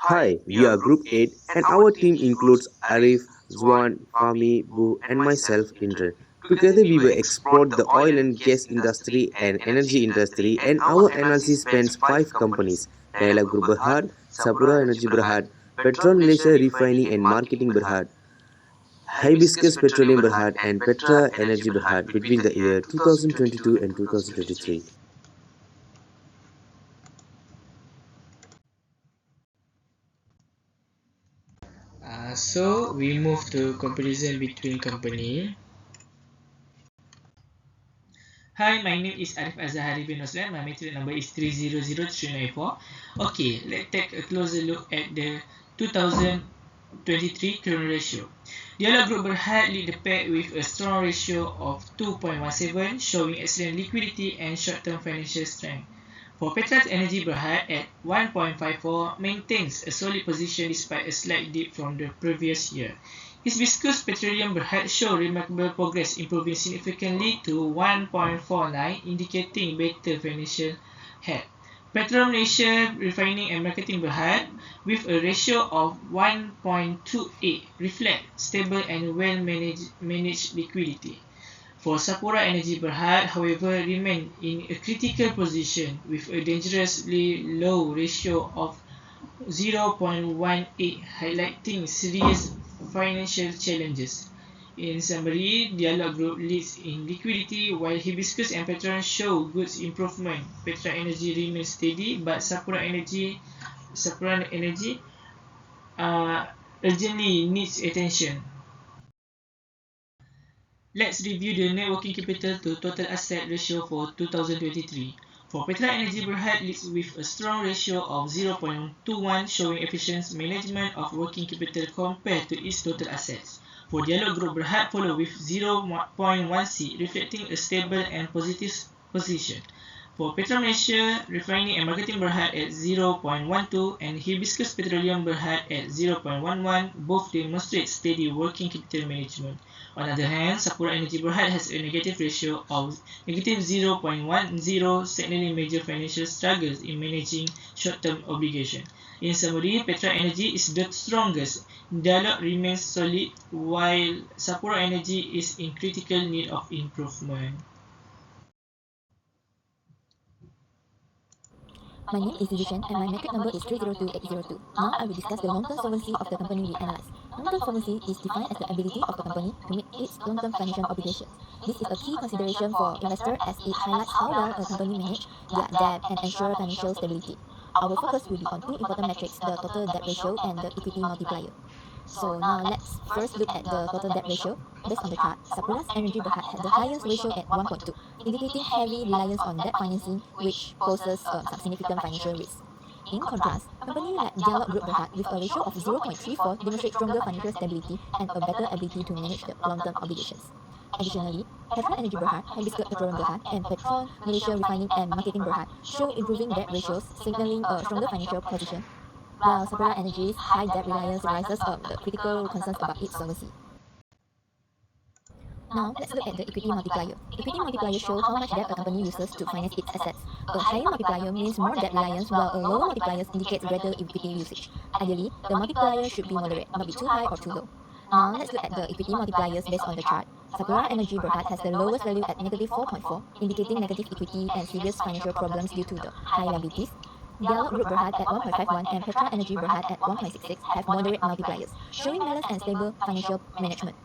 Hi, we are Group 8 and our team includes Arif, Zwan, Fahmi, Bu and myself, Indra. Together we will explore the oil and gas industry and energy industry and our analysis spans 5 companies. Dialog Group Berhad, Sapura Energy Berhad, Petron Malaysia Refining and Marketing Berhad, Hibiscus Petroleum Berhad and Petra Energy Berhad between the year 2022 and 2023. So we move to comparison between company. Hi, my name is Arif Azahari bin Roslan. My matric number is 3000394. Okay, let's take a closer look at the 2023 current ratio. Dialog Group Berhad lead the pack with a strong ratio of 2.17, showing excellent liquidity and short-term financial strength. For Petras Energy Berhad at 1.54 maintains a solid position despite a slight dip from the previous year. Hibiscus Petroleum Berhad show remarkable progress, improving significantly to 1.49, indicating better financial health. Petrom Malaysia Refining and Marketing Berhad, with a ratio of 1.28, reflect stable and well-managed liquidity. For Sapura Energy Berhad, however, remain in a critical position with a dangerously low ratio of 0.18, highlighting serious financial challenges. In summary, Dialog Group leads in liquidity while Hibiscus and Petron show good improvement. Petra Energy remains steady, but Sapura Energy uh, urgently needs attention. Let's review the net working capital to total asset ratio for 2023. For Petra Energy Berhad leads with a strong ratio of 0.21, showing efficient management of working capital compared to its total assets. For Dialog Group Berhad follow with 0.1C, reflecting a stable and positive position. For Petra Malaysia Refining and Marketing Berhad at 0.12 and Hibiscus Petroleum Berhad at 0.11, both demonstrate steady working capital management. On the other hand, Sapura Energy Berhad has a negative ratio of negative 0.10, signaling major financial struggles in managing short-term obligations. In summary, Petra Energy is the strongest. Dialog remains solid, while Sapura Energy is in critical need of improvement. My name is Zizishan and my metric number is 302802. Now I will discuss the long-term solvency of the company we analyze. Long-term solvency is defined as the ability of the company to meet its long-term financial obligations. This is a key consideration for investors as it highlights how well a company manages their debt and ensure financial stability. Our focus will be on two important metrics, the total debt ratio and the equity multiplier. So now let's first look at the total debt ratio. Based on the chart, Sapura's Energy Berhad had the highest ratio at 1.2, indicating heavy reliance on debt financing, which poses some significant financial risk. In contrast, company like Dialog Group Berhad with a ratio of 0.34 demonstrate stronger financial stability and a better ability to manage the long-term obligations. Additionally, Petra Energy Berhad, Hibiscus Petroleum Berhad, and Petron Malaysia Refining and Marketing Berhad show improving debt ratios, signaling a stronger financial position, while Sapura Energy's high debt reliance raises the critical concerns about its solvency. Now, let's look at the equity multiplier. Equity multiplier show how much debt a company uses to finance its assets. A higher multiplier means more debt reliance, while a lower multiplier indicates greater equity usage. Ideally, the multiplier should be moderate, not be too high or too low. Now, let's look at the equity multipliers based on the chart. Sapura Energy Berhad has the lowest value at negative 4.4, indicating negative equity and serious financial problems due to the high liabilities. Dialog Group Berhad at 1.51 and Petra Energy Berhad at 1.66 have moderate multipliers, showing balanced and stable financial management.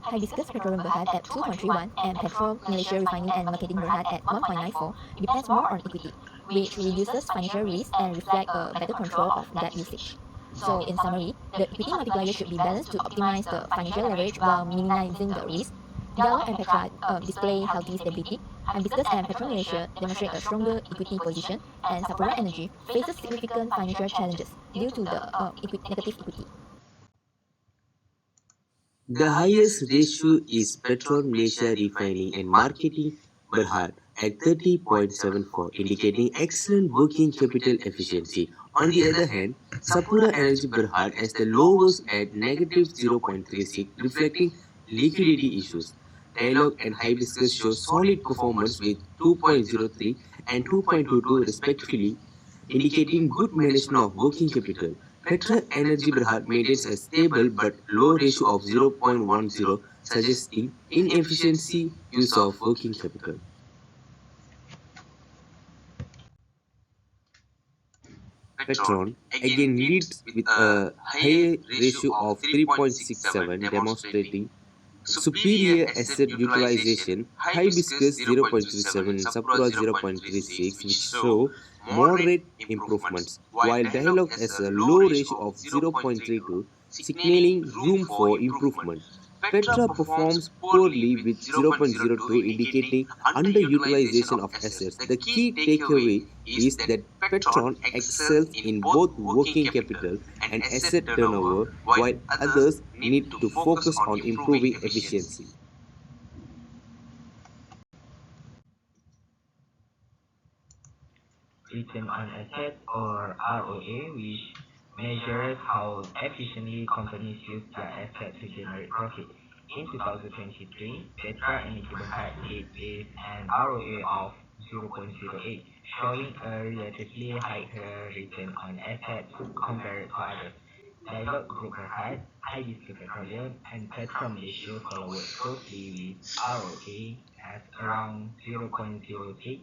Hibiscus Petroleum Berhad at 2.31 and Petrol Malaysia Refining and Marketing Berhad at 1.94 depends more on equity, which reduces financial risk and reflect a better control of debt usage. So in summary, the equity multiplier should be balanced to optimize the financial leverage while minimizing the risk. Dialog and Petra display healthy stability. Hibiscus and Petrol Malaysia demonstrate a stronger equity position, and Sapura Energy faces significant financial challenges due to the negative equity. The highest ratio is Petrol Malaysia Refining and Marketing Berhad at 30.74, indicating excellent working capital efficiency. On the other hand, Sapura Energy Berhad has the lowest at negative 0.36, reflecting liquidity issues. Dialog and Hibiscus show solid performance with 2.03 and 2.22 respectively, indicating good management of working capital. Petra Energy Berhad maintains a stable but low ratio of 0.10, suggesting inefficiency use of working capital. Petron again leads with a higher ratio of 3.67, demonstrating superior asset utilization. Hibiscus 0.37 and Sapura 0.36, which show moderate improvements, while Dialog has a low ratio of 0.32, signaling room for improvement. Petra performs poorly with 0.02, indicating underutilization of assets. The key takeaway is that Petron excels in both working capital and asset turnover, while others need to focus on improving efficiency. Return on assets or ROA, which measures how efficiently companies use their assets to generate profit. In 2023, Petra Energy Berhad hit with an ROA of 0.08, showing a relatively higher return on assets compared to others. Dialog Group Berhad, Hibiscus Petroleum, and Petrom Malaysia followed closely with ROA at around 0.06,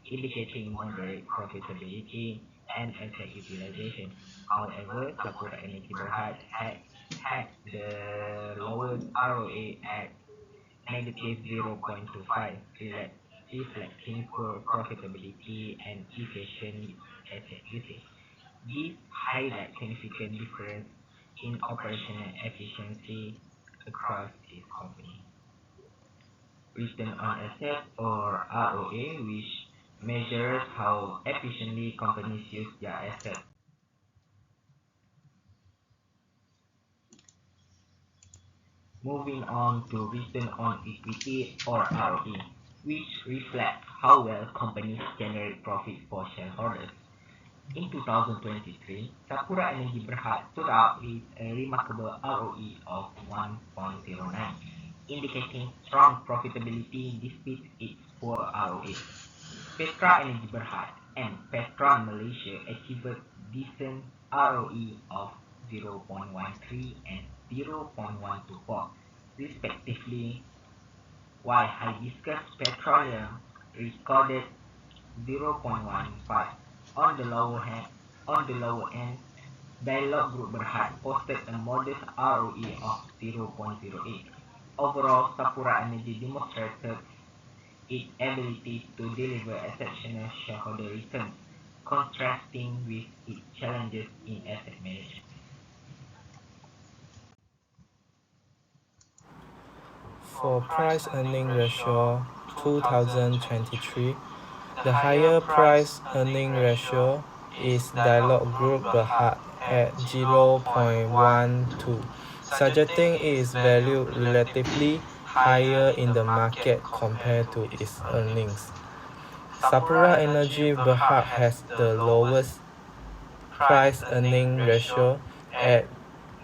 indicating moderate profitability and asset utilization. However, Sapura Energy Berhad had the lowest ROA at negative 0.25, reflecting poor profitability and efficient asset usage. This highlights significant difference in operational efficiency across this company. Return on assets or ROA, which measures how efficiently companies use their assets. Moving on to return on equity or ROE, which reflects how well companies generate profit for shareholders. In 2023, Sapura Energy Berhad stood out with a remarkable ROE of 1.09, indicating strong profitability despite its poor ROA. Petra Energy Berhad and Petron Malaysia achieved decent ROE of 0.13 and 0.124, respectively, while Hibiscus Petroleum recorded 0.15. On the lower end, Dialog Group Berhad posted a modest ROE of 0.08. Overall, Sapura Energy demonstrated its ability to deliver exceptional shareholder returns, contrasting with its challenges in asset management. For price earning ratio 2023, the higher price earning ratio is Dialog Group Berhad at 0.12, suggesting its value relatively higher in the market compared to its earnings. Sapura Energy Berhad has the lowest price earning ratio at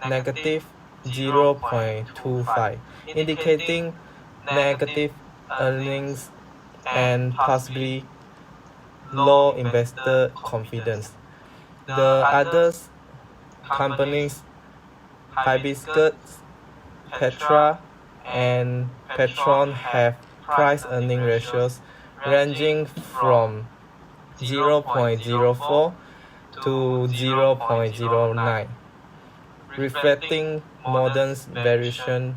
negative 0.25, indicating negative earnings and possibly low investor confidence. The other companies, Hibiscus, Petra, and Petron, have price earning ratios ranging from 0.04 to 0.09, reflecting modern variations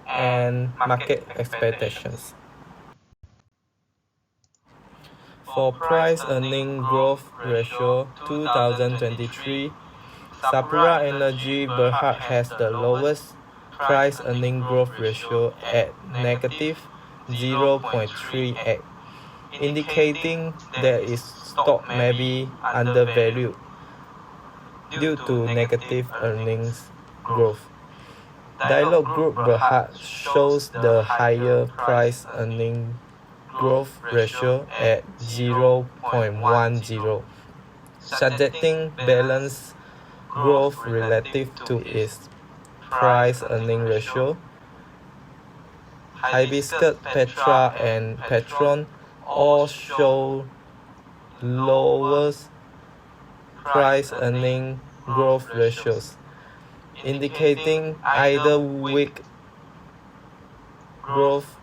and market expectations. For price earning growth ratio 2023, Sapura Energy Berhad has the lowest price earning growth ratio at negative 0.38, indicating that its stock may be undervalued due to negative earnings growth. Dialog Group Berhad shows the higher price earning growth ratio at 0.10, suggesting balanced growth relative to its price earning ratio. Hibiscus, Petra, and Petron all show lowest price earning growth ratios, indicating either weak growth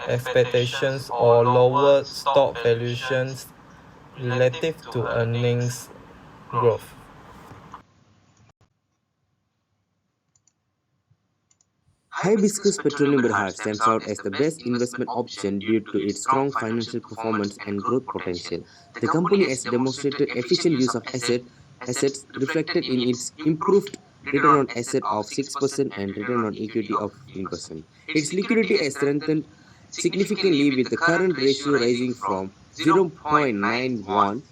expectations or lower stock valuations relative to earnings growth. Hibiscus Petroleum Berhad stands out as the best investment option due to its strong financial performance and growth potential. The company has demonstrated efficient use of assets reflected in its improved return on asset of 6% and return on equity of 15%. Its liquidity has strengthened significantly with the current ratio rising from 0.91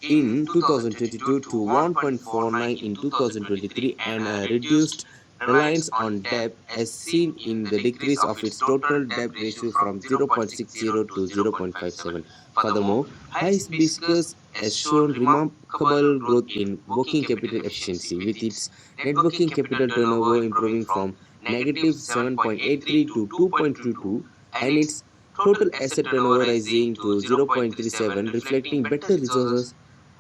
in 2022 to 1.49 in 2023 and a reduced reliance on debt as seen in the decrease of its total debt ratio from 0.60 to 0.57. Furthermore, Hibiscus has shown remarkable growth in working capital efficiency with its net working capital turnover improving from negative 7.83 to 2.22 and its total asset turnover rising to 0.37 reflecting better resources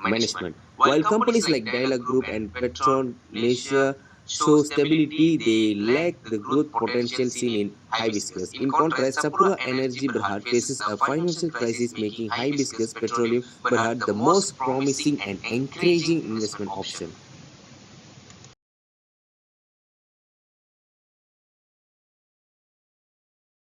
management. While companies like Dialog Group and Petronesia show stability, they lack the growth potential seen in Hibiscus. In contrast, Sapura Energy Berhad faces a financial crisis, making Hibiscus Petroleum Berhad the most promising and encouraging investment option.